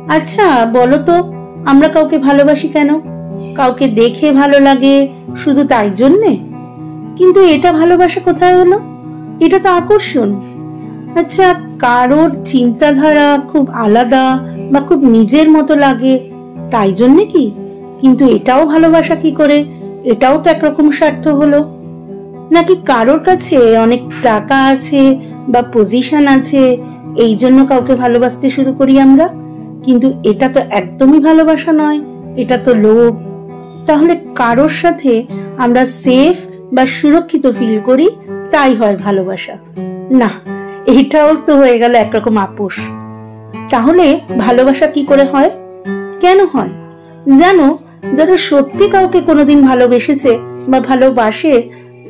আচ্ছা বলো তো, আমরা কাউকে ভালোবাসি কেন? কাউকে দেখে ভালো লাগে শুধু তাই জন্যে? কিন্তু এটা ভালোবাসা কোথায় হলো? এটা তো আকর্ষণ। আচ্ছা, কারোর চিন্তাধারা খুব আলাদা বা খুব নিজের মতো লাগে তাই জন্যে কি? কিন্তু এটাও ভালোবাসা কি করে? এটাও তো একরকম স্বার্থ হলো। নাকি কারোর কাছে অনেক টাকা আছে বা পজিশন আছে এই জন্য কাউকে ভালোবাসতে শুরু করি আমরা? কিন্তু এটা তো একদমই ভালোবাসা নয়, এটা তো লোভ। তাহলে কারোর সাথে আমরা সেফ বা সুরক্ষিত ফিল করি তাই হয় ভালোবাসা? না, এটাও তো হয়ে গেল একরকম আপোষ। তাহলে ভালোবাসা কি করে হয়, কেন হয়? জানো, যারা সত্যি কাউকে কোনোদিন ভালোবেসেছে বা ভালোবাসে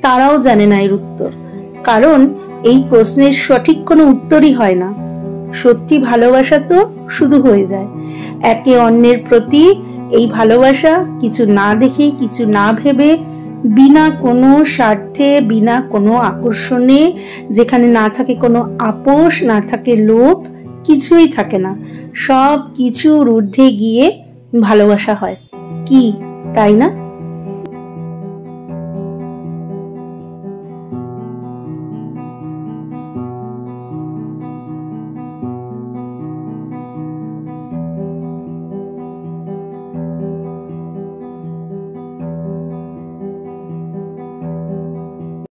তারাও জানে না এর উত্তর। কারণ এই প্রশ্নের সঠিক কোনো উত্তরই হয় না। সত্যি ভালোবাসা তো শুধু হয়ে যায় একে অন্যের প্রতি। এই ভালোবাসা কিছু না দেখে, কিছু না ভেবে, বিনা কোনো স্বার্থে, বিনা কোনো আকর্ষণে, যেখানে না থাকে কোনো আপোষ, না থাকে লোভ, কিছুই থাকে না, সব কিছুর ঊর্ধ্বে গিয়ে ভালোবাসা হয়। কি তাই না?